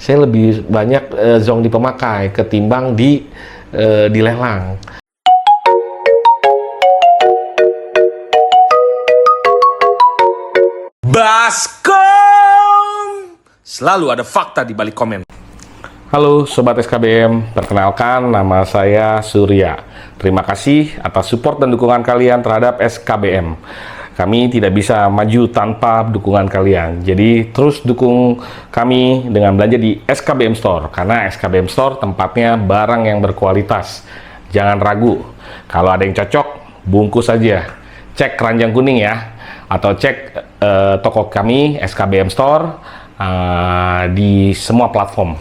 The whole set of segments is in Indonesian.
saya lebih banyak zong di pemakai ketimbang di lelang. Baskom! Selalu ada fakta di balik komen. Halo Sobat SKBM, perkenalkan nama saya Surya. Terima kasih atas support dan dukungan kalian terhadap SKBM. Kami tidak bisa maju tanpa dukungan kalian. Jadi terus dukung kami dengan belanja di SKBM Store. Karena SKBM Store tempatnya barang yang berkualitas. Jangan ragu, kalau ada yang cocok, bungkus saja. Cek keranjang kuning ya. Atau cek toko kami SKBM Store di semua platform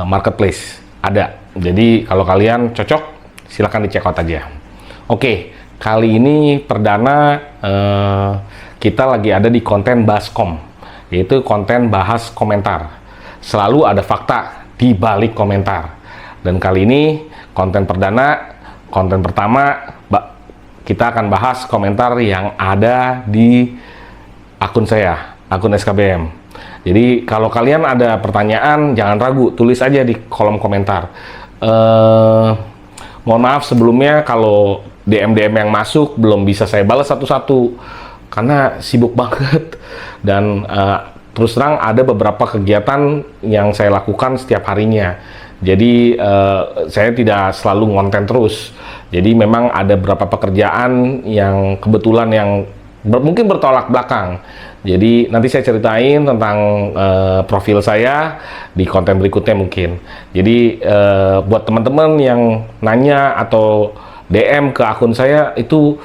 marketplace ada. Jadi kalau kalian cocok silahkan di check out aja. Oke, kali ini perdana kita lagi ada di konten Baskom, yaitu konten bahas komentar. Selalu ada fakta di balik komentar. Dan kali ini konten perdana, konten pertama, kita akan bahas komentar yang ada di akun saya, akun SKBM. Jadi kalau kalian ada pertanyaan, jangan ragu, tulis aja di kolom komentar. Mohon maaf sebelumnya kalau DM yang masuk belum bisa saya balas satu-satu, karena sibuk banget. Dan terus terang ada beberapa kegiatan yang saya lakukan setiap harinya. Jadi saya tidak selalu ngonten terus. Jadi memang ada beberapa pekerjaan yang kebetulan yang mungkin bertolak belakang. Jadi nanti saya ceritain tentang profil saya di konten berikutnya mungkin. Jadi buat teman-teman yang nanya atau DM ke akun saya itu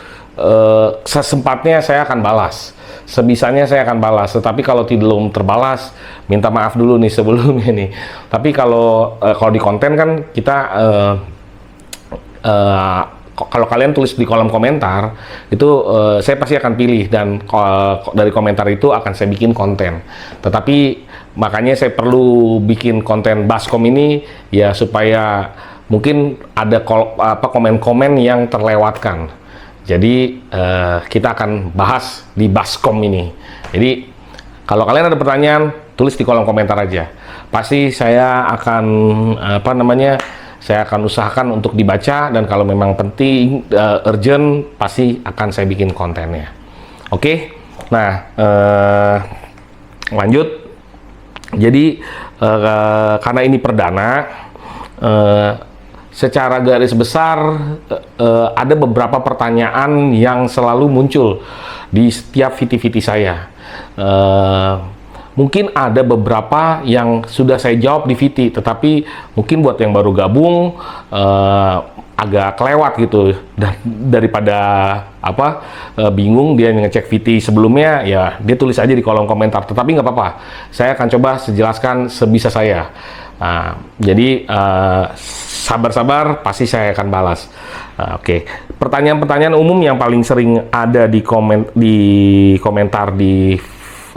sesempatnya saya akan balas. Sebisanya saya akan balas, tetapi kalau belum terbalas, minta maaf dulu nih sebelumnya nih. Tapi kalau di konten kan kita kalau kalian tulis di kolom komentar itu saya pasti akan pilih, dan dari komentar itu akan saya bikin konten. Tetapi makanya saya perlu bikin konten Baskom ini ya supaya mungkin ada komen-komen yang terlewatkan. Jadi kita akan bahas di Baskom ini. Jadi kalau kalian ada pertanyaan, tulis di kolom komentar aja. Pasti saya akan saya akan usahakan untuk dibaca, dan kalau memang penting, urgent, pasti akan saya bikin kontennya. Oke? Nah, lanjut. Jadi karena ini perdana, secara garis besar ada beberapa pertanyaan yang selalu muncul di setiap VT-VT saya. Mungkin ada beberapa yang sudah saya jawab di VT, tetapi mungkin buat yang baru gabung agak kelewat gitu. Dan daripada bingung dia ngecek VT sebelumnya, ya dia tulis aja di kolom komentar. Tetapi nggak apa-apa, saya akan coba sejelaskan sebisa saya. Jadi sabar-sabar, pasti saya akan balas. Oke. Pertanyaan-pertanyaan umum yang paling sering ada di komentar di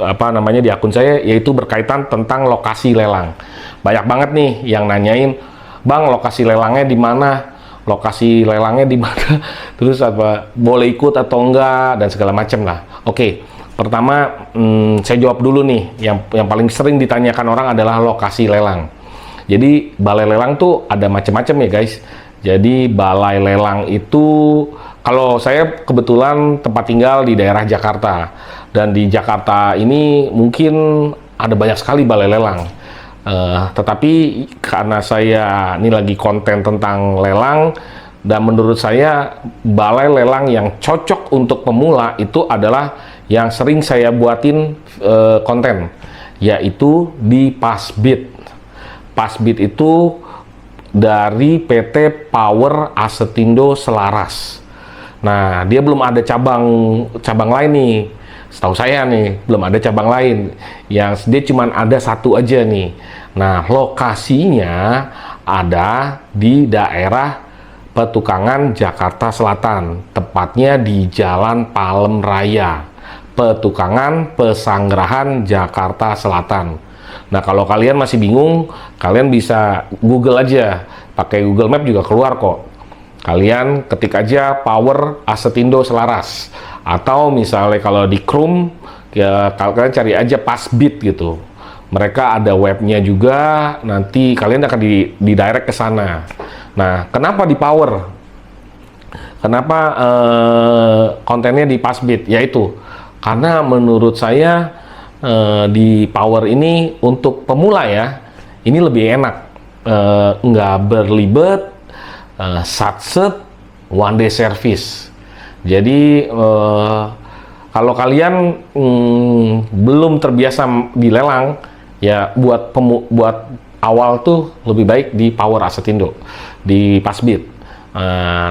di akun saya, yaitu berkaitan tentang lokasi lelang. Banyak banget nih yang nanyain, "Bang, lokasi lelangnya di mana? Lokasi lelangnya di mana?" Terus boleh ikut atau enggak, dan segala macam lah. Oke. Pertama, saya jawab dulu nih, yang paling sering ditanyakan orang adalah lokasi lelang. Jadi balai lelang tuh ada macam-macam ya guys. Jadi balai lelang itu, kalau saya kebetulan tempat tinggal di daerah Jakarta, dan di Jakarta ini mungkin ada banyak sekali balai lelang. Tetapi karena saya ini lagi konten tentang lelang, dan menurut saya balai lelang yang cocok untuk pemula itu adalah yang sering saya buatin konten, yaitu di Pasbit. Pasbit itu dari PT Power Asetindo Selaras. Nah, dia belum ada cabang lain nih. Setahu saya nih, belum ada cabang lain. Yang dia cuma ada satu aja nih. Nah, lokasinya ada di daerah Petukangan, Jakarta Selatan. Tepatnya di Jalan Palem Raya. Petukangan, Pesanggerahan, Jakarta Selatan. Nah, kalau kalian masih bingung, kalian bisa Google aja. Pakai Google Map juga keluar kok. Kalian ketik aja Power Asetindo Selaras. Atau misalnya kalau di Chrome, ya kalian cari aja Pasbit gitu. Mereka ada webnya juga, nanti kalian akan di direct ke sana. Nah, kenapa di power? Kenapa kontennya di Passbit? Yaitu karena menurut saya di power ini untuk pemula ya, ini lebih enak, nggak berlibet, satset, one day service. Jadi kalau kalian belum terbiasa di lelang, ya buat awal tuh lebih baik di Power Asetindo, di Passbit.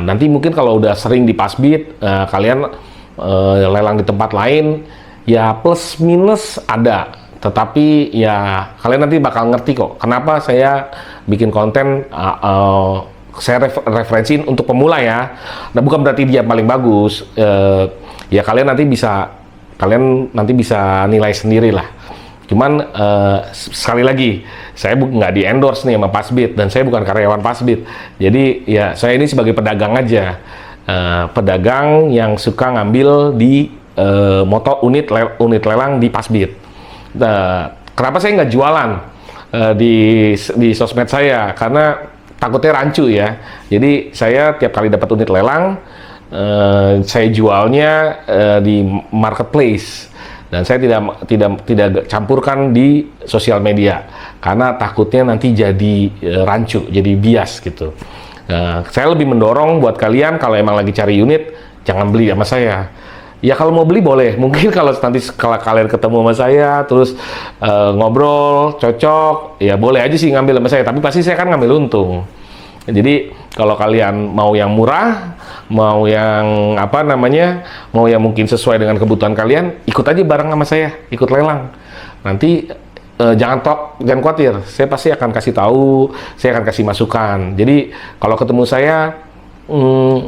Nanti mungkin kalau udah sering di Passbit, kalian lelang di tempat lain, ya plus minus ada. Tetapi ya kalian nanti bakal ngerti kok kenapa saya bikin konten, saya referensiin untuk pemula ya. Nah, bukan berarti dia paling bagus. Ya kalian nanti bisa nilai sendiri lah. Cuman sekali lagi, saya nggak di endorse nih sama Passbit, dan saya bukan karyawan Passbit. Jadi ya saya ini sebagai pedagang aja, pedagang yang suka ngambil di unit lelang di Passbit. Kenapa saya nggak jualan di sosmed saya? Karena takutnya rancu ya. Jadi saya tiap kali dapat unit lelang, saya jualnya di marketplace. Dan saya tidak campurkan di sosial media karena takutnya nanti jadi rancu, jadi bias gitu. Saya lebih mendorong buat kalian kalau emang lagi cari unit, jangan beli sama saya. Ya kalau mau beli boleh, mungkin kalau nanti kalau kalian ketemu sama saya terus ngobrol cocok, ya boleh aja sih ngambil sama saya. Tapi pasti saya kan ngambil untung. Jadi kalau kalian mau yang murah, mau yang mau yang mungkin sesuai dengan kebutuhan kalian, ikut aja bareng sama saya, ikut lelang. Nanti jangan khawatir, saya pasti akan kasih tahu, saya akan kasih masukan. Jadi kalau ketemu saya,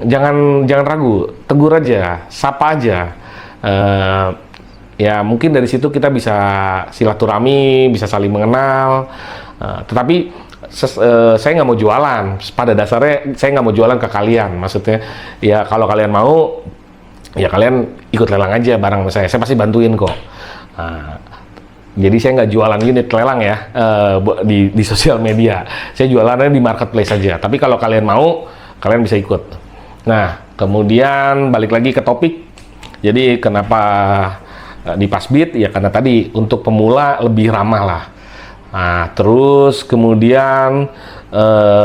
jangan ragu, tegur aja, sapa aja. Ya mungkin dari situ kita bisa silaturahmi, bisa saling mengenal. Tetapi saya nggak mau jualan. Pada dasarnya saya nggak mau jualan ke kalian. Maksudnya ya kalau kalian mau, ya kalian ikut lelang aja bareng sama saya. Saya pasti bantuin kok. Jadi saya nggak jualan unit lelang ya di sosial media. Saya jualannya di marketplace saja. Tapi kalau kalian mau, kalian bisa ikut. Nah, kemudian balik lagi ke topik. Jadi kenapa di Passbit? Ya karena tadi untuk pemula lebih ramah lah. Nah, terus kemudian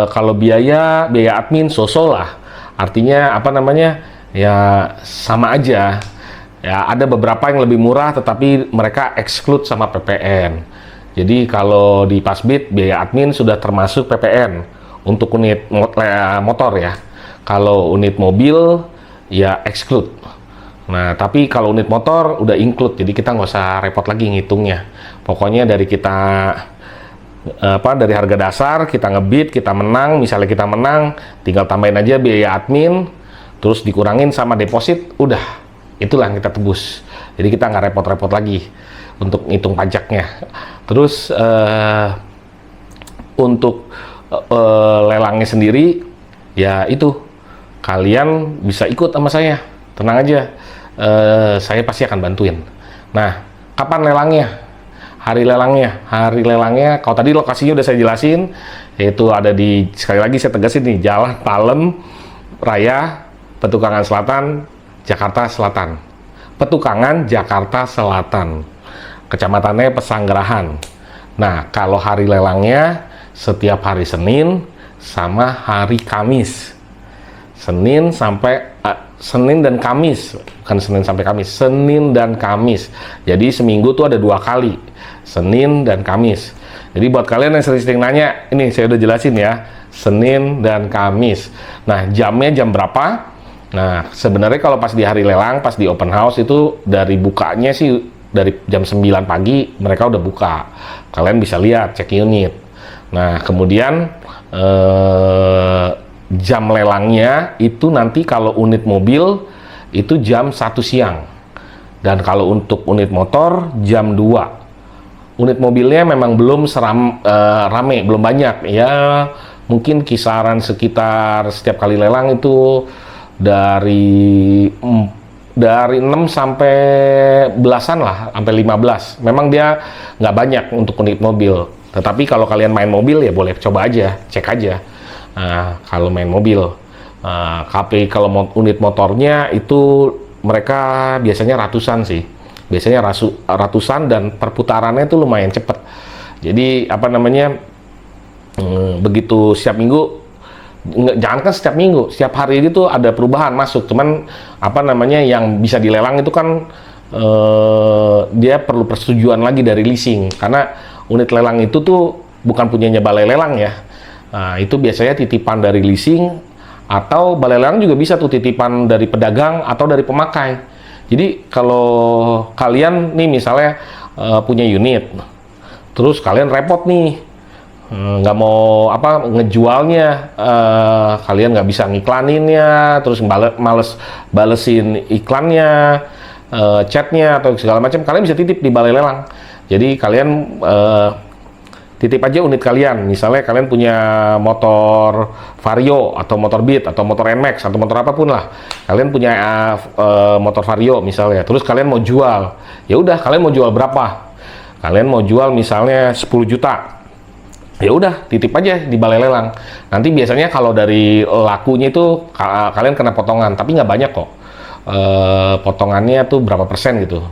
kalau biaya admin so-so lah. Artinya ya sama aja. Ya ada beberapa yang lebih murah tetapi mereka exclude sama PPN. Jadi kalau di Passbit biaya admin sudah termasuk PPN untuk unit motor ya. Kalau unit mobil ya exclude. Nah, tapi kalau unit motor udah include. Jadi kita nggak usah repot lagi ngitungnya. Pokoknya dari harga dasar kita ngebid, kita menang, misalnya kita menang, tinggal tambahin aja biaya admin, terus dikurangin sama deposit, udah, itulah yang kita tebus. Jadi kita nggak repot-repot lagi untuk ngitung pajaknya. Terus untuk lelangnya sendiri, ya itu kalian bisa ikut sama saya, tenang aja, saya pasti akan bantuin. Nah, kapan lelangnya? Hari lelangnya, kalau tadi lokasinya udah saya jelasin, yaitu ada sekali lagi saya tegasin nih, Jalan Palem Raya, Petukangan Selatan, Jakarta Selatan. Petukangan, Jakarta Selatan. Kecamatannya Pesanggerahan. Nah, kalau hari lelangnya setiap hari Senin sama hari Kamis. Senin dan Kamis, bukan Senin sampai Kamis, Senin dan Kamis. Jadi seminggu tuh ada 2 kali, Senin dan Kamis. Jadi buat kalian yang sering-sering nanya, ini saya udah jelasin ya, Senin dan Kamis. Nah, jamnya jam berapa? Nah, sebenarnya kalau pas di hari lelang, pas di open house itu dari bukanya sih dari jam 9 pagi mereka udah buka. Kalian bisa lihat, cek unit. Nah, kemudian jam lelangnya itu nanti kalau unit mobil itu jam 1 siang. Dan kalau untuk unit motor jam 2. Unit mobilnya memang belum rame, belum banyak. Ya mungkin kisaran sekitar setiap kali lelang itu dari dari 6 sampai belasan lah, sampai 15. Memang dia nggak banyak untuk unit mobil. Tetapi kalau kalian main mobil ya boleh coba aja, cek aja. Nah, kalau main mobil. Tapi kalau unit motornya itu mereka biasanya ratusan sih. Biasanya ratusan dan perputarannya itu lumayan cepet. Jadi apa namanya, begitu setiap minggu, jangan kan setiap minggu, setiap hari itu ada perubahan masuk. Cuman apa namanya, yang bisa dilelang itu kan dia perlu persetujuan lagi dari leasing, karena unit lelang itu tuh bukan punyanya balai lelang ya. Nah, itu biasanya titipan dari leasing, atau balai lelang juga bisa tuh titipan dari pedagang atau dari pemakai. Jadi kalau kalian nih misalnya punya unit, terus kalian repot nih, nggak mau apa ngejualnya, kalian nggak bisa ngiklaninnya, terus males balesin iklannya, chatnya atau segala macam, kalian bisa titip di balai lelang. Jadi kalian titip aja unit kalian. Misalnya kalian punya motor Vario atau motor Beat atau motor NMAX atau motor apapun lah, kalian punya motor Vario misalnya, terus kalian mau jual, ya udah kalian mau jual berapa? Kalian mau jual misalnya 10 juta, ya udah titip aja di balai lelang. Nanti biasanya kalau dari lakunya itu kalian kena potongan, tapi nggak banyak kok. Potongannya tuh berapa persen gitu.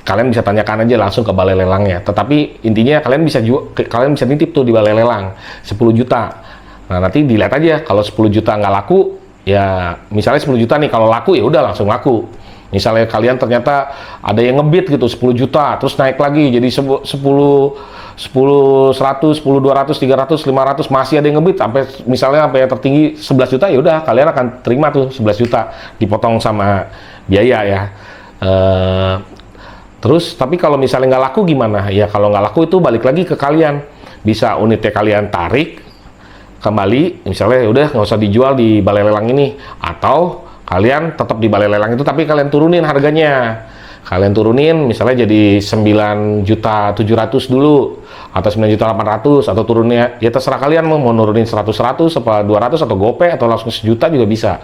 Kalian bisa tanyakan aja langsung ke balai lelangnya. Tetapi intinya kalian bisa nitip tuh di balai lelang 10 juta. Nah, nanti dilihat aja kalau 10 juta nggak laku, ya misalnya 10 juta nih, kalau laku ya udah langsung laku. Misalnya kalian ternyata ada yang ngebid gitu 10 juta, terus naik lagi jadi 10, 100, 10, 200, 300, 500, masih ada yang ngebid sampai misalnya sampai yang tertinggi 11 juta, ya udah kalian akan terima tuh 11 juta dipotong sama biaya ya. Terus tapi kalau misalnya nggak laku gimana? Ya kalau nggak laku itu balik lagi ke kalian. Bisa unitnya kalian tarik kembali, misalnya ya udah nggak usah dijual di balai lelang ini, atau kalian tetap di balai lelang itu tapi kalian turunin harganya. Kalian turunin misalnya jadi 9.700.000 dulu, atau 9.800.000, atau turunnya ya terserah kalian mau nurunin 100 apa 200 atau gope atau langsung 1 juta juga bisa.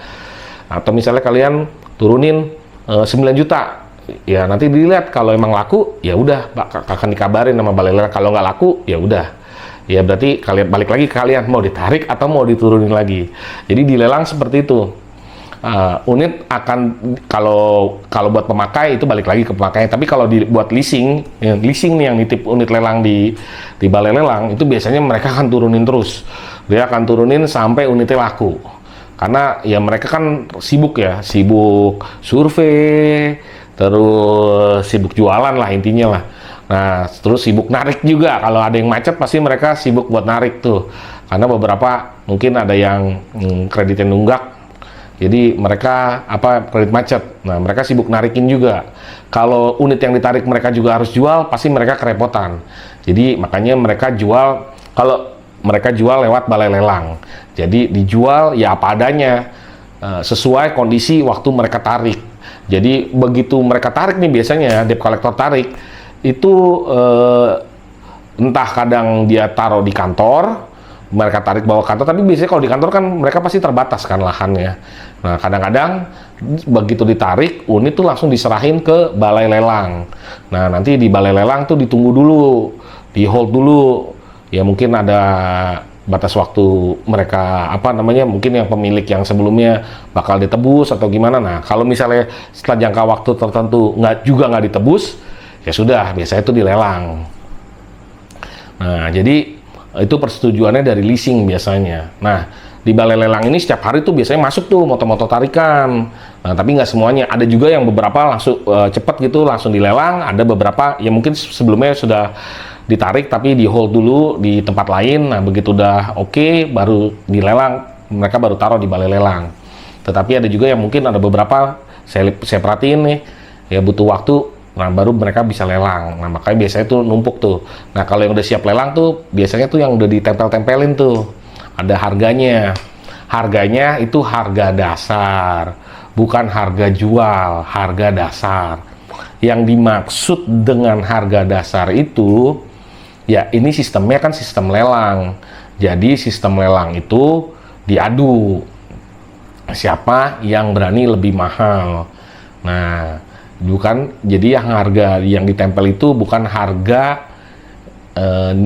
Atau misalnya kalian turunin 9 juta. Ya nanti dilihat kalau emang laku ya udah akan dikabarin sama balai lelang. Kalau nggak laku ya udah, ya berarti kalian balik lagi ke kalian mau ditarik atau mau diturunin lagi. Jadi di lelang seperti itu. Unit akan kalau buat pemakai itu balik lagi ke pemakai. Tapi kalau buat leasing nih yang nitip unit lelang di balai lelang, itu biasanya mereka akan turunin terus. Dia akan turunin sampai unitnya laku. Karena ya mereka kan sibuk survei, terus sibuk jualan lah intinya lah. Nah, terus sibuk narik juga. Kalau ada yang macet pasti mereka sibuk buat narik tuh. Karena beberapa mungkin ada yang kreditnya nunggak. Jadi mereka kredit macet. Nah, mereka sibuk narikin juga. Kalau unit yang ditarik mereka juga harus jual, pasti mereka kerepotan. Jadi makanya mereka jual, kalau mereka jual lewat balai lelang. Jadi dijual ya apa adanya, sesuai kondisi waktu mereka tarik. Jadi begitu mereka tarik nih, biasanya debt collector tarik itu entah kadang dia taruh di kantor, mereka tarik bawa kantor, tapi biasanya kalau di kantor kan mereka pasti terbatas kan lahannya. Nah kadang-kadang begitu ditarik, unit tuh langsung diserahin ke balai lelang. Nah nanti di balai lelang tuh ditunggu dulu, di hold dulu. Ya mungkin ada batas waktu mereka mungkin yang pemilik yang sebelumnya bakal ditebus atau gimana. Nah kalau misalnya setelah jangka waktu tertentu nggak ditebus, ya sudah biasanya itu dilelang. Nah jadi itu persetujuannya dari leasing biasanya. Nah di balai lelang ini setiap hari tuh biasanya masuk tuh motor-motor tarikan. Nah tapi nggak semuanya, ada juga yang beberapa langsung cepet gitu langsung dilelang. Ada beberapa yang mungkin sebelumnya sudah ditarik tapi di hold dulu di tempat lain. Nah begitu udah oke, baru dilelang, mereka baru taruh di balai lelang. Tetapi ada juga yang mungkin ada beberapa saya perhatiin nih ya butuh waktu, nah baru mereka bisa lelang. Nah makanya biasanya tuh numpuk tuh. Nah kalau yang udah siap lelang tuh biasanya tuh yang udah ditempel-tempelin tuh ada harganya. Harganya itu harga dasar, bukan harga jual, harga dasar. Yang dimaksud dengan harga dasar itu ya ini sistemnya kan sistem lelang. Jadi sistem lelang itu diadu. siapa yang berani lebih mahal. Nah, bukan, jadi yang harga yang ditempel itu bukan harga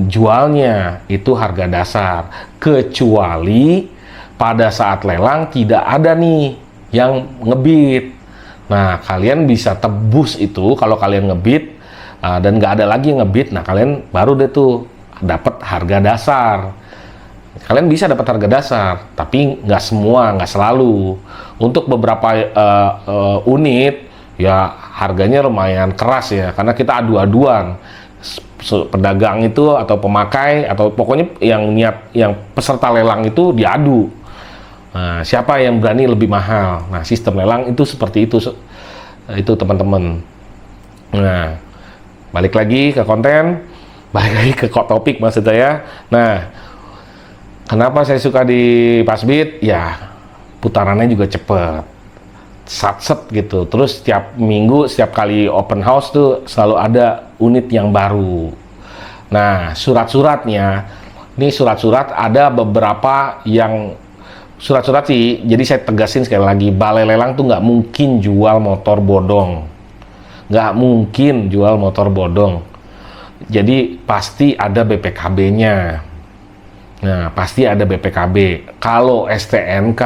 jualnya, itu harga dasar, kecuali pada saat lelang tidak ada nih yang ngebid. Nah, kalian bisa tebus itu kalau kalian ngebid dan nggak ada lagi yang ngebid. Nah, kalian baru deh tuh dapat harga dasar. Kalian bisa dapat harga dasar, tapi nggak semua, nggak selalu. Untuk beberapa unit, ya harganya lumayan keras ya, karena kita adu-aduan. Pedagang itu atau pemakai atau pokoknya yang peserta lelang itu diadu. Nah, siapa yang berani lebih mahal? Nah, sistem lelang itu seperti itu teman-teman. Nah, balik lagi ke konten, balik lagi ke topik maksud saya. Nah, kenapa saya suka di Passbid? Ya, putarannya juga cepet, sat-set gitu. Terus setiap minggu, setiap kali open house tuh selalu ada unit yang baru. Nah, surat-suratnya, ini surat-surat ada beberapa yang surat-surat sih. Jadi saya tegasin sekali lagi, balai lelang tuh nggak mungkin jual motor bodong, nggak mungkin jual motor bodong. Jadi pasti ada BPKB-nya. Nah, pasti ada BPKB. Kalau STNK,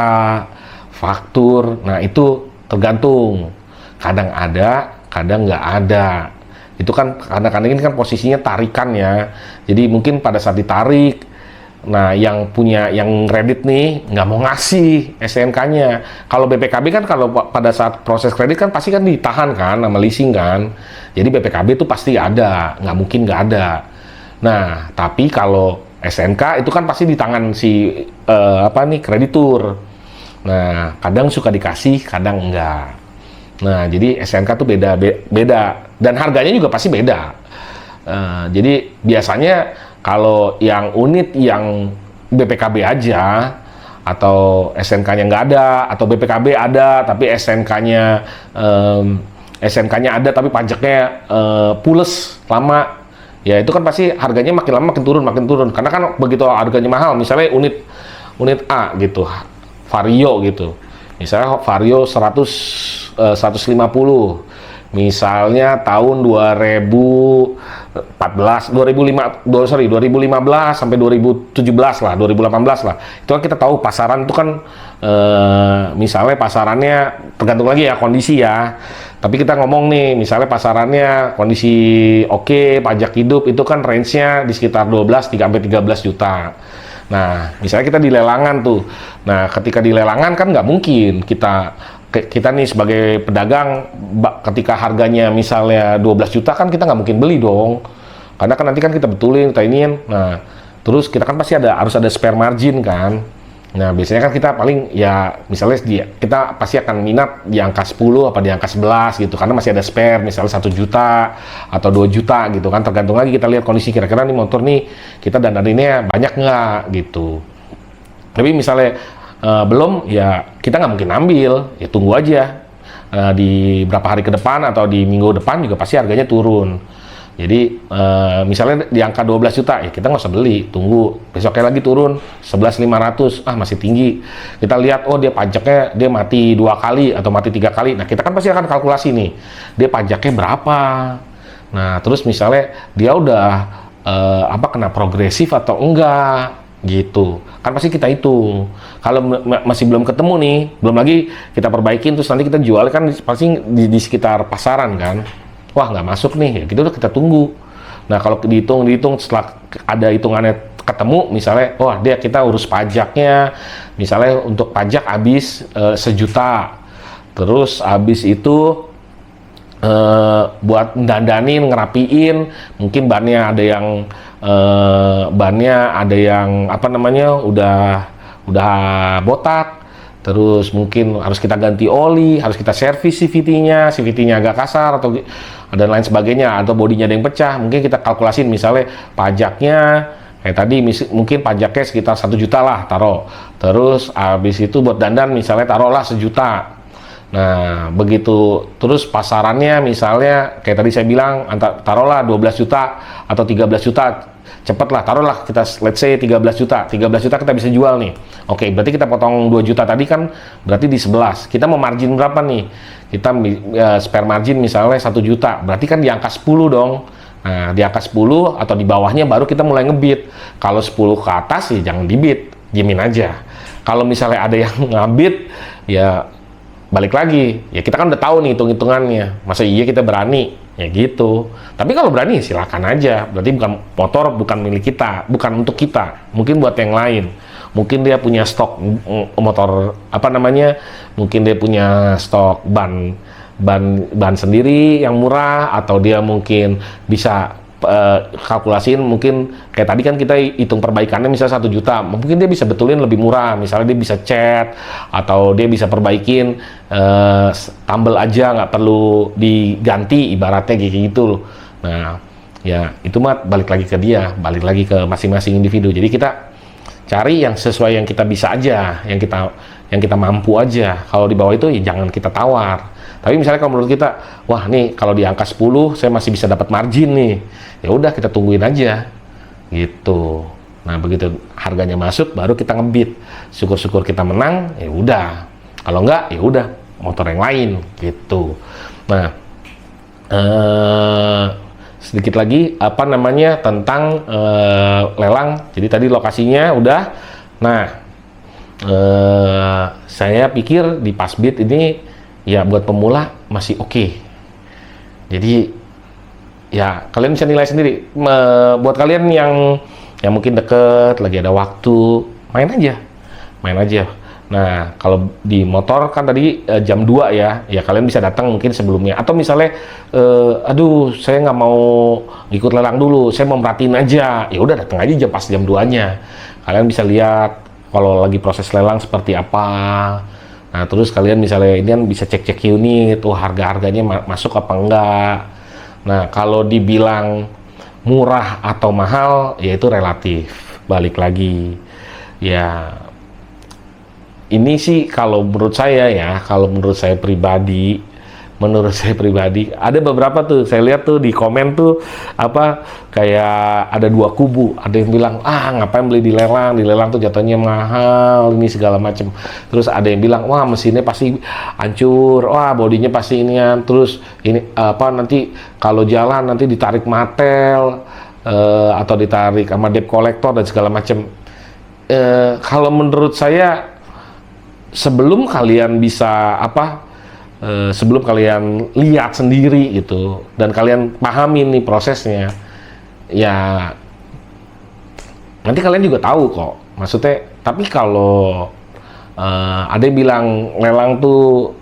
faktur, nah itu tergantung. Kadang ada, kadang nggak ada. Itu kan kadang-kadang ini kan posisinya tarikan ya. Jadi mungkin pada saat ditarik, nah yang punya, yang kredit nih nggak mau ngasih STNK-nya. Kalau BPKB kan kalau pada saat proses kredit kan pasti kan ditahan kan sama leasing kan. Jadi BPKB itu pasti ada, nggak mungkin nggak ada. Nah, tapi kalau SNK itu kan pasti di tangan si kreditur. Nah, kadang suka dikasih, kadang enggak. Nah, jadi SNK tuh beda dan harganya juga pasti beda. Jadi biasanya kalau yang unit yang BPKB aja atau SNK-nya nggak ada, atau BPKB ada tapi SNK-nya ada tapi pajaknya pules lama. Ya itu kan pasti harganya makin lama makin turun. Karena kan begitu harganya mahal, misalnya unit A gitu, Vario gitu. Misalnya Vario 150. Misalnya tahun 2015 sampai 2017 lah, 2018 lah. Itu kan kita tahu pasaran itu kan misalnya pasarannya tergantung lagi ya kondisi ya. Tapi kita ngomong nih, misalnya pasarannya kondisi oke, pajak hidup itu kan range-nya di sekitar 12 sampai 13 juta. Nah, misalnya kita di lelangan tuh. Nah, ketika di lelangan kan nggak mungkin kita nih sebagai pedagang, ketika harganya misalnya 12 juta kan kita nggak mungkin beli dong. Karena kan nanti kan kita betulin, kita iniin. Nah, terus kita kan pasti harus ada spare margin kan. Nah, biasanya kan kita paling ya misalnya kita pasti akan minat di angka 10 apa di angka 11 gitu, karena masih ada spare misalnya 1 juta atau 2 juta gitu kan, tergantung lagi kita lihat kondisi kira-kira nih motor nih kita dandaninnya banyak nggak gitu. Tapi misalnya belum, ya kita nggak mungkin ambil, ya tunggu aja di berapa hari ke depan atau di minggu depan juga pasti harganya turun. Jadi misalnya di angka 12 juta, ya kita nggak usah beli, tunggu besoknya lagi turun 11.500, masih tinggi. Kita lihat, oh dia pajaknya dia mati 2 kali atau mati 3 kali. Nah kita kan pasti akan kalkulasi nih, dia pajaknya berapa. Nah terus misalnya dia udah kena progresif atau enggak gitu, kan pasti kita hitung. Kalau masih belum ketemu nih, belum lagi kita perbaikin, terus nanti kita jual kan pasti di sekitar pasaran kan. Wah nggak masuk nih, ya gitu udah kita tunggu. Nah kalau dihitung setelah ada hitungannya ketemu, misalnya, wah kita urus pajaknya, misalnya untuk pajak habis 1 juta, terus habis itu buat dandanin, ngerapiin, mungkin bannya ada yang udah botak. Terus mungkin harus kita ganti oli, harus kita servis CVT-nya agak kasar atau dan lain sebagainya, atau bodinya ada yang pecah. Mungkin kita kalkulasin misalnya pajaknya kayak tadi mungkin pajaknya sekitar 1 juta lah taruh. Terus habis itu buat dandan misalnya taruhlah 1 juta. Nah, begitu terus pasarannya misalnya kayak tadi saya bilang taruhlah 12 juta atau 13 juta. Cepet lah, taruhlah kita let's say 13 juta. 13 juta kita bisa jual nih. Oke, berarti kita potong 2 juta tadi kan berarti di 11. Kita mau margin berapa nih? Kita spare margin misalnya 1 juta. Berarti kan di angka 10 dong. Nah, di angka 10 atau di bawahnya baru kita mulai ngebid. Kalau 10 ke atas ya jangan dibid, diemin aja. Kalau misalnya ada yang ngabid, ya balik lagi, ya kita kan udah tahu nih hitung-hitungannya. Masa iya kita berani? Ya gitu. Tapi kalau berani silakan aja. Berarti bukan motor, bukan milik kita, bukan untuk kita. Mungkin buat yang lain. Mungkin dia punya stok motor apa namanya? Mungkin dia punya stok ban sendiri yang murah, atau dia mungkin bisa kalkulasiin, mungkin kayak tadi kan kita hitung perbaikannya misalnya 1 juta, mungkin dia bisa betulin lebih murah, misalnya dia bisa cat atau dia bisa perbaikin tambel aja, nggak perlu diganti ibaratnya kayak gitu loh. Nah ya itu mah balik lagi ke dia, balik lagi ke masing-masing individu. Jadi kita cari yang sesuai yang kita bisa aja, yang kita mampu aja. Kalau di bawah itu ya jangan kita tawar. Tapi misalnya kalau menurut kita, wah nih kalau di angka 10 saya masih bisa dapat margin nih, ya udah kita tungguin aja gitu. Nah begitu harganya masuk baru kita ngebid, syukur-syukur kita menang, ya udah. Kalau enggak ya udah motor yang lain gitu. Nah sedikit lagi apa namanya tentang lelang. Jadi tadi lokasinya udah. Nah saya pikir di Passbid ini ya buat pemula masih oke. Jadi ya kalian bisa nilai sendiri. Buat kalian yang mungkin deket, lagi ada waktu, main aja. Nah kalau di motor kan tadi jam 2 ya kalian bisa datang mungkin sebelumnya. Atau misalnya, aduh saya nggak mau ikut lelang dulu, saya mau merhatiin aja. Ya udah datang aja pas jam 2-nya. Kalian bisa lihat kalau lagi proses lelang seperti apa. Nah, terus kalian misalnya ini kan bisa cek-cek unit, harga-harganya masuk apa enggak. Nah, kalau dibilang murah atau mahal, ya itu relatif. Balik lagi. Ya, ini sih kalau menurut saya pribadi, ada beberapa tuh saya lihat tuh di komen tuh kayak ada 2 kubu. Ada yang bilang ngapain beli di lelang tuh jatuhnya mahal ini segala macam. Terus ada yang bilang wah mesinnya pasti hancur, wah bodinya pasti inian, terus ini nanti kalau jalan nanti ditarik matel atau ditarik sama debt collector dan segala macam. Kalau menurut saya sebelum kalian bisa sebelum kalian lihat sendiri gitu dan kalian pahami nih prosesnya, ya nanti kalian juga tahu kok maksudnya. Tapi kalau ada yang bilang lelang tuh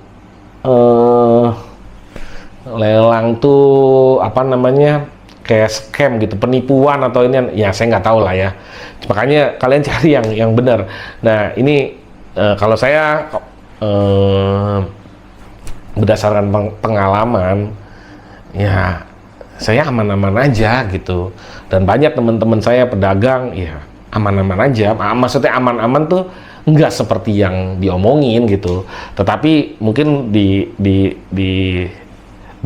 apa namanya kayak scam gitu, penipuan atau ini, ya saya nggak tahu lah ya. Makanya kalian cari yang benar. Nah ini kalau saya berdasarkan pengalaman, ya saya aman-aman aja gitu. Dan banyak teman-teman saya pedagang, ya aman-aman aja. Maksudnya aman-aman tuh nggak seperti yang diomongin gitu. Tetapi mungkin di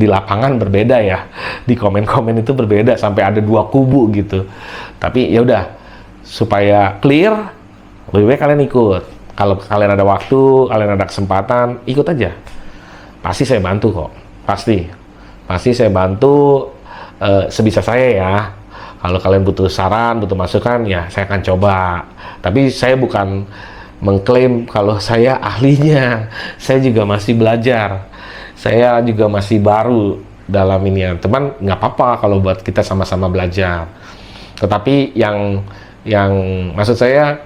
lapangan berbeda ya. Di komen-komen itu berbeda sampai ada 2 kubu gitu. Tapi ya udah supaya clear, lebih baik kalian ikut. Kalau kalian ada waktu, kalian ada kesempatan, ikut aja. Pasti saya bantu kok, pasti saya bantu sebisa saya ya. Kalau kalian butuh saran, butuh masukan, ya saya akan coba. Tapi saya bukan mengklaim kalau saya ahlinya. Saya juga masih belajar. Saya juga masih baru dalam ini ya. Teman, nggak apa-apa kalau buat kita sama-sama belajar. Tetapi yang maksud saya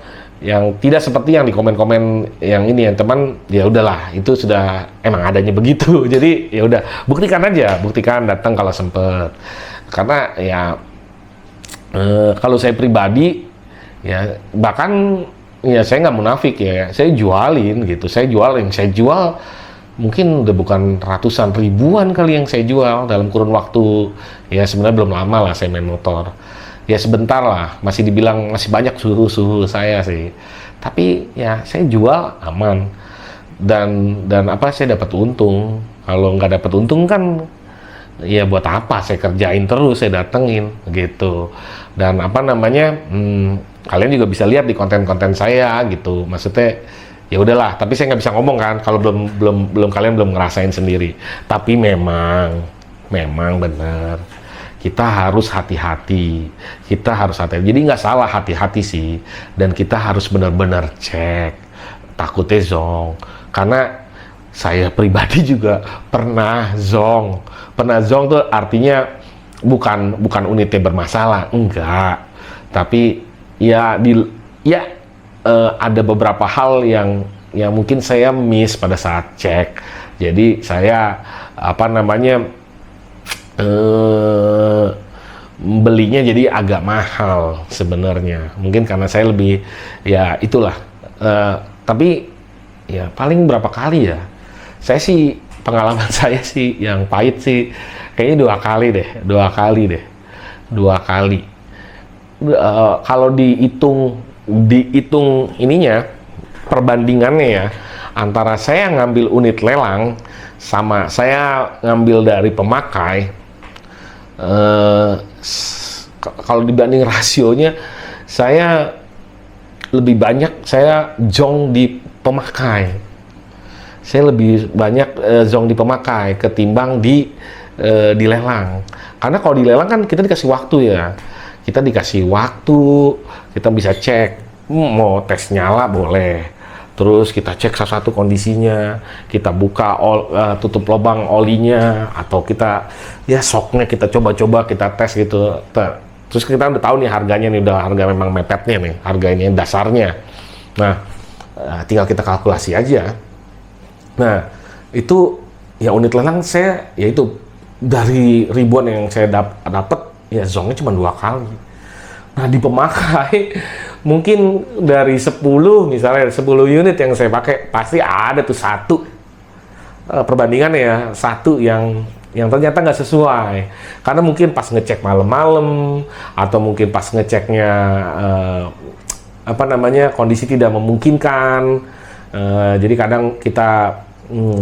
yang tidak seperti yang di komen-komen yang ini ya teman, ya udahlah itu sudah emang adanya begitu. Jadi ya udah buktikan datang kalau sempet. Karena ya kalau saya pribadi ya bahkan ya saya nggak munafik ya, saya jualin gitu, saya jual mungkin udah bukan ratusan ribuan kali yang saya jual dalam kurun waktu ya sebenarnya belum lama lah saya main motor. Ya sebentar lah, masih dibilang masih banyak suhu saya sih. Tapi ya saya jual aman. dan apa, saya dapat untung. Kalau nggak dapat untung kan ya buat apa saya kerjain terus, saya datengin gitu. Dan apa namanya, kalian juga bisa lihat di konten-konten saya gitu, maksudnya ya udahlah. Tapi saya nggak bisa ngomong kan kalau belum kalian belum ngerasain sendiri. Tapi memang benar, kita harus hati-hati. Jadi nggak salah hati-hati sih, dan kita harus benar-benar cek, takutnya zonk. Karena saya pribadi juga pernah zonk tuh artinya bukan unitnya bermasalah, enggak, tapi ya ada beberapa hal yang mungkin saya miss pada saat cek. Jadi saya apa namanya, belinya jadi agak mahal sebenarnya, mungkin karena saya lebih ya itulah. Tapi ya paling berapa kali ya, saya sih pengalaman saya sih yang pahit sih kayaknya dua kali. Kalau dihitung ininya, perbandingannya ya, antara saya ngambil unit lelang sama saya ngambil dari pemakai, kalau dibanding rasionya, saya lebih banyak saya jong di pemakai. Saya lebih banyak zong di pemakai ketimbang di lelang. Karena kalau di lelang kan kita dikasih waktu ya. Kita bisa cek, mau tes nyala boleh. Terus kita cek satu-satu kondisinya, kita buka tutup lubang olinya, atau kita ya shocknya kita coba-coba, kita tes gitu. Terus kita udah tahu nih harganya nih, udah harga memang mepetnya nih, harga ini dasarnya. Nah, tinggal kita kalkulasi aja. Nah, itu ya unit lelang saya, ya itu dari ribuan yang saya dapat, ya zongnya cuma 2 kali. Nah, di pemakai mungkin dari 10 misalnya 10 unit yang saya pakai, pasti ada tuh satu perbandingan ya, satu yang ternyata nggak sesuai. Karena mungkin pas ngecek malam-malam, atau mungkin pas ngeceknya apa namanya, kondisi tidak memungkinkan. Jadi kadang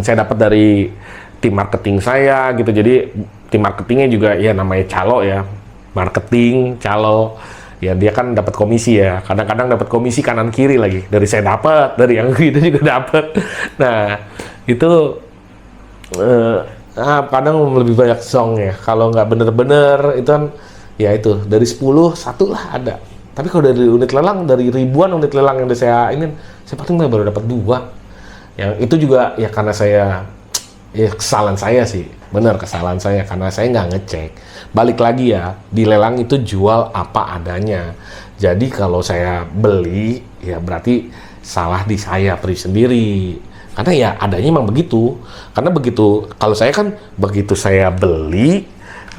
saya dapat dari tim marketing saya gitu. Jadi tim marketingnya juga ya namanya calo ya, marketing calo ya, dia kan dapat komisi ya. Kadang-kadang dapat komisi kanan kiri lagi, dari saya dapat, dari yang kita juga dapat. Nah itu kadang lebih banyak zong ya. Kalau nggak bener-bener itu kan ya itu dari 10 satu lah ada. Tapi kalau dari unit lelang, dari ribuan unit lelang yang saya paling baru dapat 2. Yang itu juga ya karena kesalahan saya sih, benar kesalahan saya, karena saya nggak ngecek. Balik lagi ya, di lelang itu jual apa adanya. Jadi kalau saya beli, ya berarti salah di saya sendiri. Karena ya adanya emang begitu. Karena begitu, kalau saya kan begitu saya beli,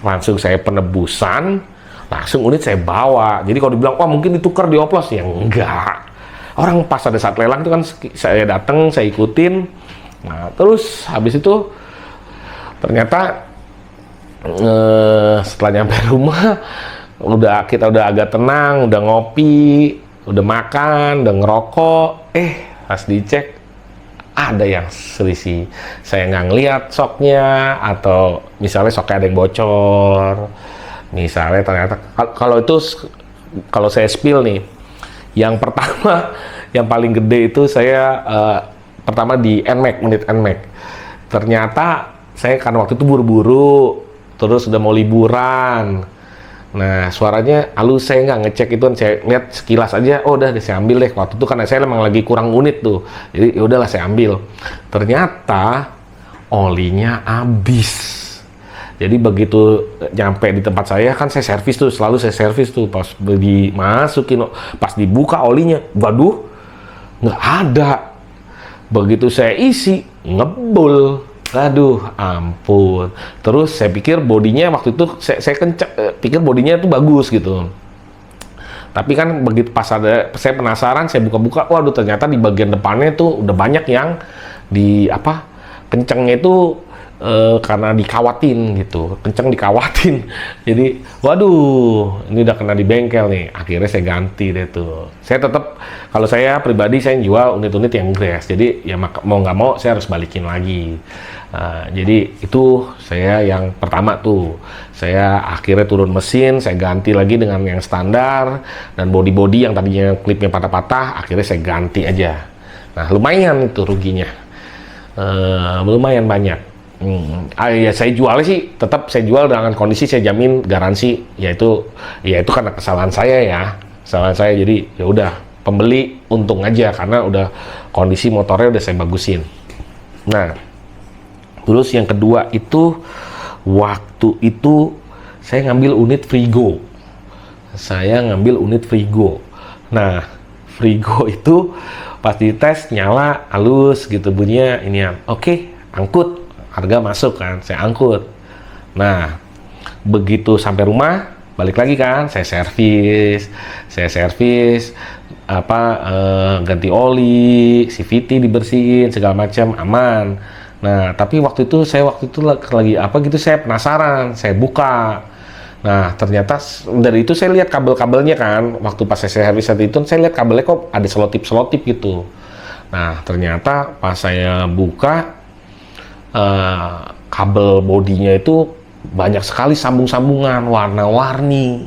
langsung saya penebusan, langsung unit saya bawa. Jadi kalau dibilang, wah mungkin ditukar dioplos, ya enggak. Orang pas ada saat lelang itu kan saya datang, saya ikutin. Nah, terus habis itu ternyata setelah nyampe rumah, kita udah agak tenang, udah ngopi, udah makan, udah ngerokok. Pas dicek ada yang selisih. Saya nggak ngeliat soknya, atau misalnya soknya ada yang bocor. Misalnya ternyata kalau saya spill nih, yang pertama, yang paling gede itu saya pertama di NMAX, unit NMAX. Ternyata saya karena waktu itu buru-buru, terus udah mau liburan. Nah, suaranya halus, saya nggak ngecek itu, saya lihat sekilas aja, oh udah saya ambil deh. Waktu itu karena saya memang lagi kurang unit tuh, jadi ya udahlah saya ambil. Ternyata olinya habis. Jadi begitu nyampe di tempat saya, kan saya servis tuh, selalu saya servis tuh. Pas dimasukin, pas dibuka olinya, waduh, nggak ada. Begitu saya isi, ngebul. Aduh, ampun. Terus saya pikir bodinya waktu itu, saya pikir bodinya itu bagus gitu. Tapi kan begitu pas saya penasaran, saya buka-buka, waduh ternyata di bagian depannya tuh udah banyak yang kencengnya itu karena dikawatin gitu, kenceng dikawatin. Jadi, waduh, ini udah kena di bengkel nih. Akhirnya saya ganti deh tuh. Saya tetap, kalau saya pribadi saya jual unit-unit yang grass. Jadi ya mau nggak mau saya harus balikin lagi. Jadi itu saya yang pertama tuh. Saya akhirnya turun mesin, saya ganti lagi dengan yang standar, dan body-body yang tadinya klipnya patah-patah, akhirnya saya ganti aja. Nah, lumayan itu ruginya. Lumayan banyak. Ya saya jualnya sih tetap saya jual dengan kondisi saya jamin garansi, yaitu karena kesalahan saya, jadi ya udah pembeli untung aja karena udah kondisi motornya udah saya bagusin. Nah, terus yang kedua itu waktu itu saya ngambil unit Frigo. Nah, Frigo itu pas dites nyala halus gitu bunyinya inian. Oke, angkut. Harga masuk kan, saya angkut. Nah, begitu sampai rumah, balik lagi kan, saya servis, ganti oli, CVT dibersihin, segala macam aman. Nah, tapi waktu itu lagi apa gitu, saya penasaran, saya buka. Nah, ternyata dari itu saya lihat kabel-kabelnya kan, waktu pas saya servis itu, saya lihat kabelnya kok ada selotip-selotip gitu. Nah, ternyata pas saya buka, kabel bodinya itu banyak sekali sambung-sambungan warna-warni.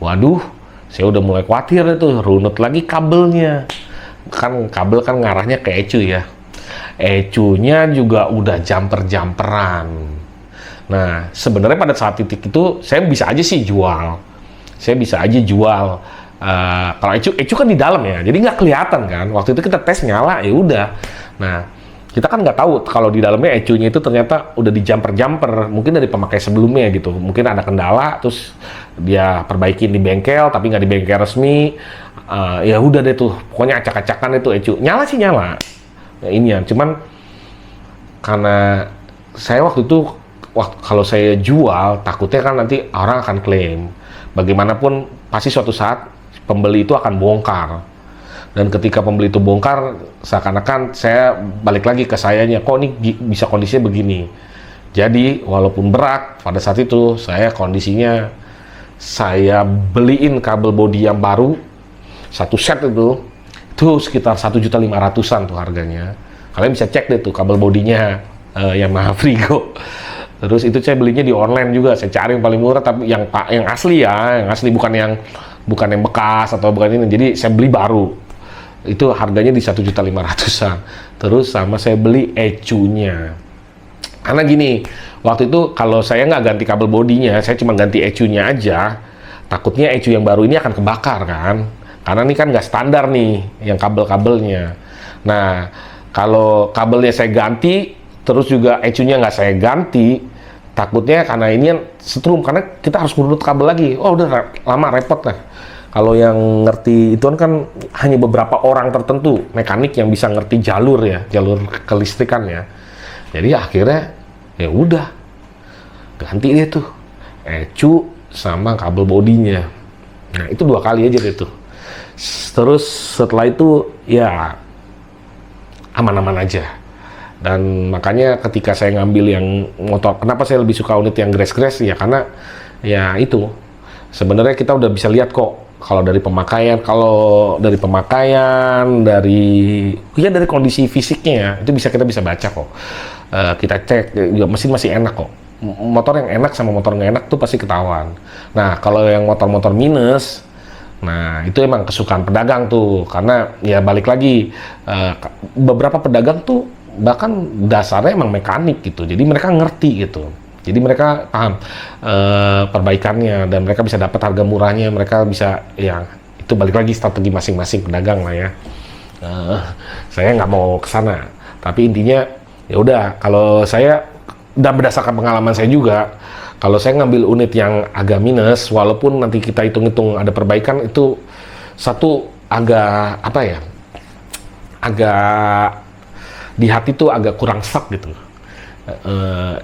Waduh, saya udah mulai khawatir itu, runut lagi kabelnya. Kan kabel kan ngarahnya ke ecu ya. Ecunya juga udah jumper-jumperan. Nah, sebenarnya pada saat titik itu saya bisa aja sih jual. Kalau ecu kan di dalam ya, jadi nggak kelihatan kan. Waktu itu kita tes nyala ya udah. Nah, kita kan nggak tahu kalau di dalamnya ecunya itu ternyata udah di jumper, mungkin dari pemakai sebelumnya gitu, mungkin ada kendala, terus dia perbaikin di bengkel, tapi nggak di bengkel resmi, ya udah deh tuh, pokoknya acak-acakan itu ecu, nyala sih nyala, ya, ini ya, cuman karena saya waktu itu, kalau saya jual, takutnya kan nanti orang akan klaim, bagaimanapun pasti suatu saat pembeli itu akan bongkar. Dan ketika pembeli itu bongkar, seakan-akan saya balik lagi ke sayanya, kok ini bisa kondisinya begini. Jadi, walaupun berat, pada saat itu saya kondisinya, saya beliin kabel bodi yang baru, satu set itu sekitar 1.500.000-an tuh harganya. Kalian bisa cek deh tuh kabel bodinya Yamaha Frigo. Terus itu saya belinya di online juga, saya cari yang paling murah, tapi yang asli ya, yang asli bukan yang bekas atau bukan ini. Jadi saya beli baru. Itu harganya di 1.500.000-an. Terus sama saya beli ecunya. Karena gini, waktu itu kalau saya nggak ganti kabel bodinya, saya cuma ganti ecunya aja, takutnya ecu yang baru ini akan kebakar kan. Karena ini kan nggak standar nih, yang kabel-kabelnya. Nah, kalau kabelnya saya ganti, terus juga ecunya nggak saya ganti, takutnya karena ini setrum, karena kita harus ngurut kabel lagi. Oh udah lama, repot lah. Kalau yang ngerti itu kan hanya beberapa orang tertentu, mekanik yang bisa ngerti jalur kelistrikan ya. Jadi akhirnya ya udah ganti deh tuh ecu sama kabel bodinya. Nah, itu 2 kali aja deh tuh. Terus setelah itu ya aman-aman aja. Dan makanya ketika saya ngambil yang motor, kenapa saya lebih suka unit yang grass-grass ya, karena ya itu sebenarnya kita udah bisa lihat kok kalau dari pemakaian, dari kondisi fisiknya ya, itu kita bisa baca kok. Kita cek, juga mesin masih enak kok. Motor yang enak sama motor nggak enak tuh pasti ketahuan. Nah, kalau yang motor-motor minus, nah itu emang kesukaan pedagang tuh, karena ya balik lagi, beberapa pedagang tuh bahkan dasarnya emang mekanik gitu, jadi mereka ngerti gitu. Jadi mereka paham perbaikannya, dan mereka bisa dapat harga murahnya, mereka bisa, ya itu balik lagi strategi masing-masing pedagang lah ya. Saya nggak mau ke sana, tapi intinya ya udah, kalau saya, dan berdasarkan pengalaman saya juga, kalau saya ngambil unit yang agak minus, walaupun nanti kita hitung-hitung ada perbaikan, itu satu agak apa ya, agak di hati tuh agak kurang stuck gitu.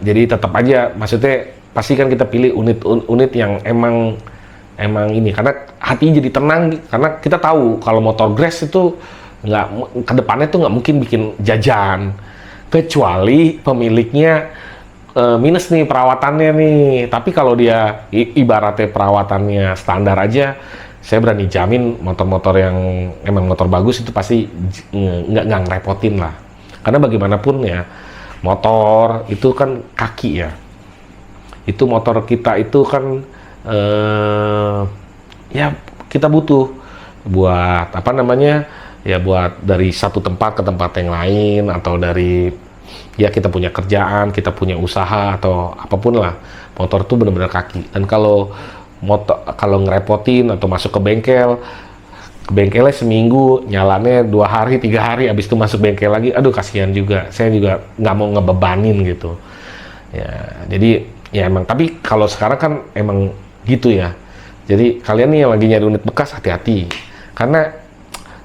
Jadi tetap aja, maksudnya pasti kan kita pilih unit yang emang ini, karena hati jadi tenang, karena kita tahu kalau motor grass itu kedepannya tuh nggak mungkin bikin jajan, kecuali pemiliknya minus nih perawatannya nih. Tapi kalau dia ibaratnya perawatannya standar aja, saya berani jamin motor-motor yang emang motor bagus itu pasti nggak ngerepotin lah. Karena bagaimanapun ya, motor itu kan kaki ya. Itu motor kita itu kan ya kita butuh buat apa namanya ya, buat dari satu tempat ke tempat yang lain, atau dari ya kita punya kerjaan, kita punya usaha atau apapun lah. Motor tuh benar-benar kaki. Dan kalau ngerepotin atau masuk ke bengkelnya seminggu, nyalanya 2 hari 3 hari, abis itu masuk bengkel lagi, aduh kasihan juga. Saya juga nggak mau ngebebanin gitu ya. Jadi ya emang, tapi kalau sekarang kan emang gitu ya. Jadi kalian nih yang lagi nyari unit bekas, hati-hati, karena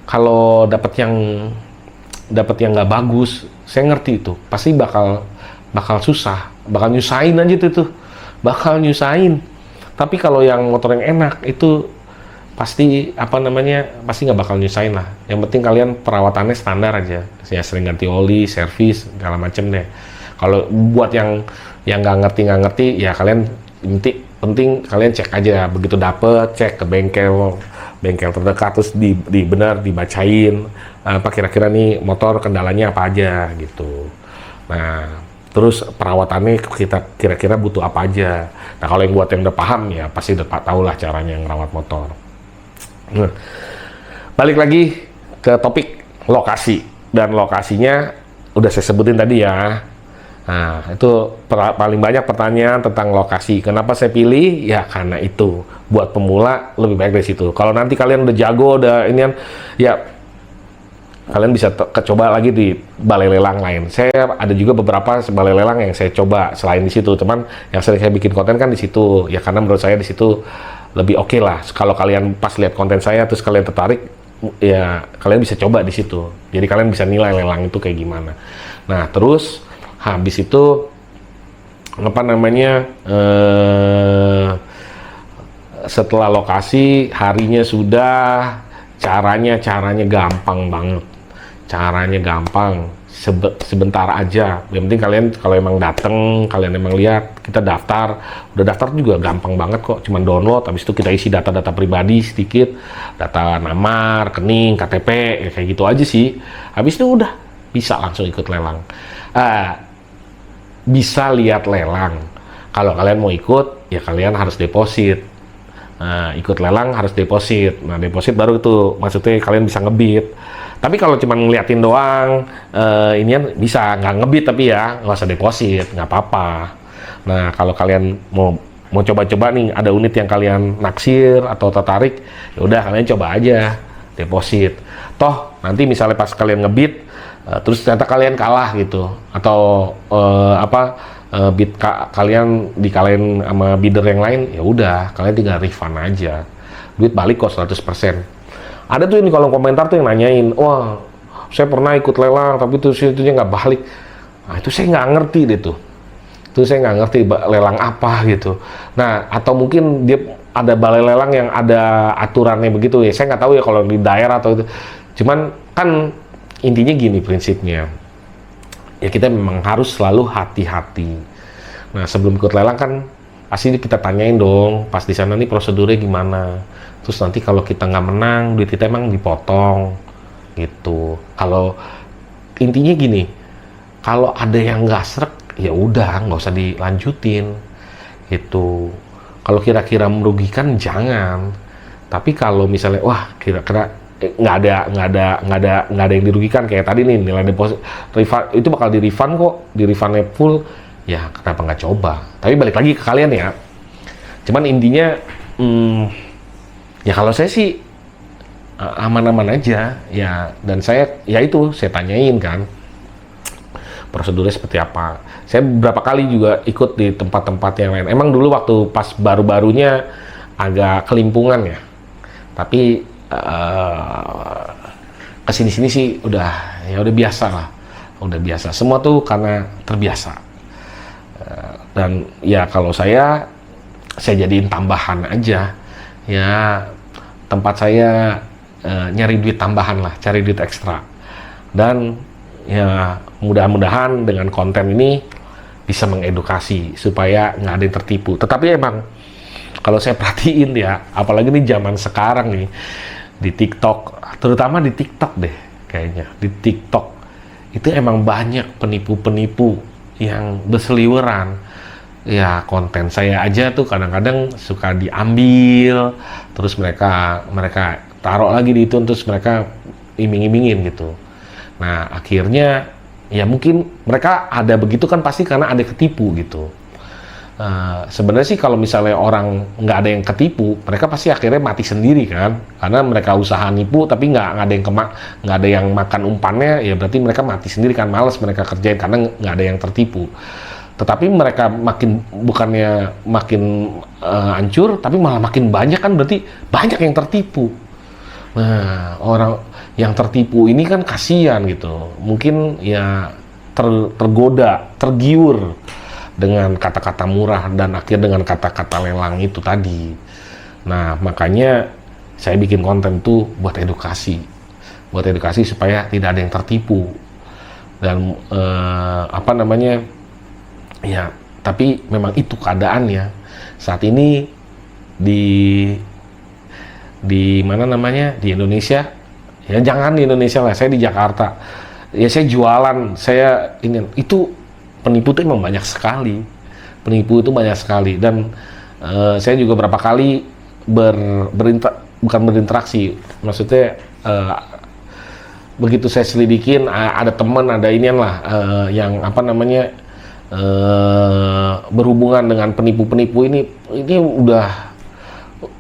kalau dapat yang nggak bagus, saya ngerti itu pasti bakal susah, bakal nyusahin aja tuh, bakal nyusahin. Tapi kalau yang motor yang enak itu pasti apa namanya, pasti nggak bakal nyusahin lah. Yang penting kalian perawatannya standar aja, ya sering ganti oli, servis, segala macem deh. Kalau buat yang nggak ngerti ya kalian penting kalian cek aja, begitu dapet cek ke bengkel terdekat, terus benar dibacain apa kira-kira nih motor kendalanya apa aja gitu. Nah terus perawatannya kita kira-kira butuh apa aja. Nah kalau yang buat yang udah paham ya pasti udah tahu lah caranya ngerawat motor. Nah, balik lagi ke topik lokasi, dan lokasinya udah saya sebutin tadi ya. Nah, itu paling banyak pertanyaan tentang lokasi. Kenapa saya pilih? Ya karena itu. Buat pemula lebih baik dari situ. Kalau nanti kalian udah jago, udah inian, ya kalian bisa coba lagi di balai lelang lain. Saya ada juga beberapa balai lelang yang saya coba selain di situ. Cuman yang sering saya bikin konten kan di situ. Ya karena menurut saya di situ lebih oke lah. Kalau kalian pas lihat konten saya terus kalian tertarik, ya kalian bisa coba di situ. Jadi kalian bisa nilai lelang itu kayak gimana. Nah, terus habis itu apa namanya, setelah lokasi, harinya sudah, caranya gampang banget, caranya gampang, sebentar aja. Yang penting kalian kalau emang dateng, kalian emang lihat, kita daftar, udah daftar juga gampang banget kok, cuman download, habis itu kita isi data-data pribadi sedikit, data nama, rekening, KTP, ya kayak gitu aja sih. Habis itu udah bisa langsung ikut lelang. Bisa lihat lelang. Kalau kalian mau ikut, ya kalian harus deposit. Nah, ikut lelang harus deposit. Nah, deposit baru itu, maksudnya kalian bisa ngebid. Tapi kalau cuma ngeliatin doang, inian bisa nggak ngebid, tapi ya nggak usah deposit, nggak apa-apa. Nah, kalau kalian mau coba-coba nih, ada unit yang kalian naksir atau tertarik, ya udah kalian coba aja deposit. Toh nanti misalnya pas kalian ngebid, terus ternyata kalian kalah gitu, atau bid kalian dikalahin sama bidder yang lain, ya udah kalian tinggal refund aja, duit balik kok 100%. Ada tuh ini kolom komentar tuh yang nanyain, wah saya pernah ikut lelang tapi tuh situnya nggak balik. Nah itu saya nggak ngerti deh tuh, saya nggak ngerti lelang apa gitu. Nah atau mungkin dia ada balai lelang yang ada aturannya begitu ya, saya nggak tahu ya kalau di daerah atau itu. Cuman kan intinya gini prinsipnya, ya kita memang harus selalu hati-hati. Nah sebelum ikut lelang kan pasti kita tanyain dong, pas di sana nih prosedurnya gimana. Terus nanti kalau kita nggak menang, duit kita emang dipotong gitu. Kalau intinya gini, kalau ada yang nggak srek, ya udah nggak usah dilanjutin gitu. Kalau kira-kira merugikan jangan. Tapi kalau misalnya wah kira-kira nggak ada yang dirugikan kayak tadi nih, nilai deposit refund itu bakal di refund kok, di refundnya full, ya kenapa nggak coba. Tapi balik lagi ke kalian ya. Cuman intinya ya kalau saya sih aman-aman aja ya, dan saya ya itu saya tanyain kan prosedurnya seperti apa. Saya beberapa kali juga ikut di tempat-tempat yang lain. Emang dulu waktu pas baru-barunya agak kelimpungan ya, tapi kesini-sini sih udah biasa lah, udah biasa. Semua tuh karena terbiasa. Dan ya kalau saya jadiin tambahan aja ya, tempat saya nyari duit tambahan lah, cari duit ekstra. Dan ya mudah-mudahan dengan konten ini bisa mengedukasi supaya nggak ada yang tertipu. Tetapi emang kalau saya perhatiin ya, apalagi nih zaman sekarang nih di TikTok, terutama di TikTok deh kayaknya, di TikTok itu emang banyak penipu-penipu yang berseliweran. Ya konten saya aja tuh kadang-kadang suka diambil, terus mereka taruh lagi di itu, terus mereka iming-imingin gitu. Nah akhirnya ya mungkin mereka ada begitu kan pasti karena ada ketipu gitu. Sebenarnya sih kalau misalnya orang nggak ada yang ketipu, mereka pasti akhirnya mati sendiri kan, karena mereka usaha nipu tapi nggak ada yang makan umpannya, ya berarti mereka mati sendiri kan, males mereka kerjain karena nggak ada yang tertipu. Tetapi mereka bukannya makin hancur, tapi malah makin banyak kan, berarti banyak yang tertipu. Nah orang yang tertipu ini kan kasihan gitu, mungkin ya tergoda, tergiur dengan kata-kata murah dan akhir dengan kata-kata lelang itu tadi. Nah makanya saya bikin konten tuh buat edukasi supaya tidak ada yang tertipu. Dan ya tapi memang itu keadaannya saat ini di mana namanya, di Indonesia. Ya jangan di Indonesia lah, saya di Jakarta. Ya saya jualan, saya itu penipu itu emang banyak sekali. Penipu itu banyak sekali, dan saya juga berapa kali bukan berinteraksi, maksudnya begitu saya selidikin ada teman, ada inian lah yang berhubungan dengan penipu-penipu ini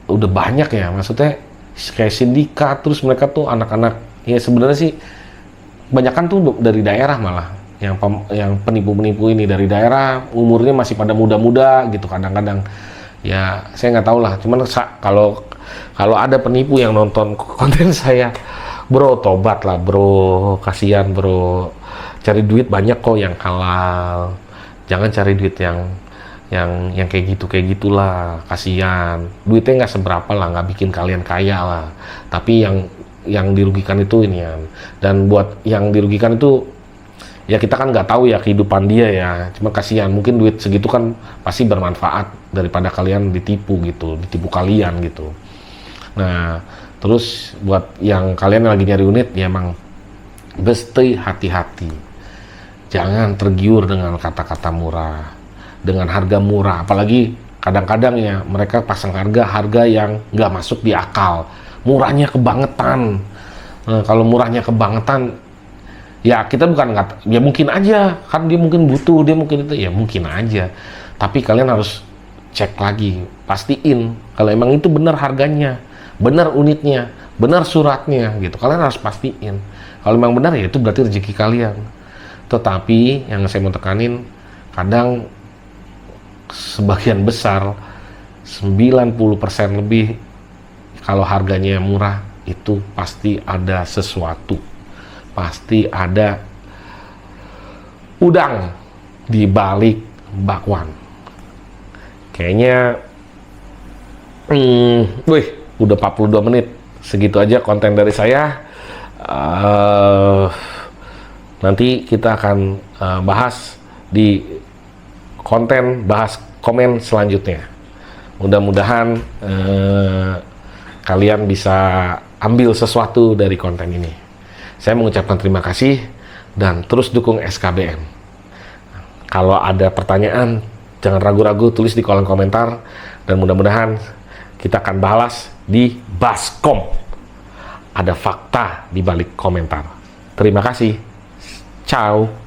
udah banyak ya, maksudnya kayak sindikat, terus mereka tuh anak-anak ya sebenarnya sih kebanyakan tuh dari daerah, malah yang penipu-penipu ini dari daerah, umurnya masih pada muda-muda gitu kadang-kadang. Ya saya nggak tahu lah, cuman kalau ada penipu yang nonton konten saya, bro tobat lah bro, kasihan bro, cari duit banyak kok yang halal, jangan cari duit yang kayak gitulah, kasihan, duitnya nggak seberapa lah, nggak bikin kalian kaya lah, tapi yang dirugikan itu ini ya. Dan buat yang dirugikan itu ya kita kan nggak tahu ya kehidupan dia ya, cuma kasihan, mungkin duit segitu kan pasti bermanfaat daripada kalian ditipu kalian gitu. Nah terus buat yang kalian lagi nyari unit, ya emang mesti hati-hati, jangan tergiur dengan kata-kata murah, dengan harga murah, apalagi kadang-kadang ya mereka pasang harga yang nggak masuk di akal, murahnya kebangetan. Nah, kalau murahnya kebangetan, ya kita ya mungkin aja kan dia mungkin butuh, dia mungkin itu, ya mungkin aja, tapi kalian harus cek lagi, pastiin kalau emang itu benar harganya, benar unitnya, benar suratnya gitu, kalian harus pastiin. Kalau memang benar ya itu berarti rezeki kalian. Tetapi yang saya mau tekanin, kadang sebagian besar 90% lebih kalau harganya murah itu pasti ada sesuatu, pasti ada udang di balik bakwan. Kayaknya udah 42 menit, segitu aja konten dari saya. Nanti kita akan bahas di konten, bahas komen selanjutnya. Mudah-mudahan kalian bisa ambil sesuatu dari konten ini. Saya mengucapkan terima kasih dan terus dukung SKBM. Kalau ada pertanyaan, jangan ragu-ragu tulis di kolom komentar, dan mudah-mudahan kita akan balas di Baskom. Ada fakta di balik komentar. Terima kasih. Ciao.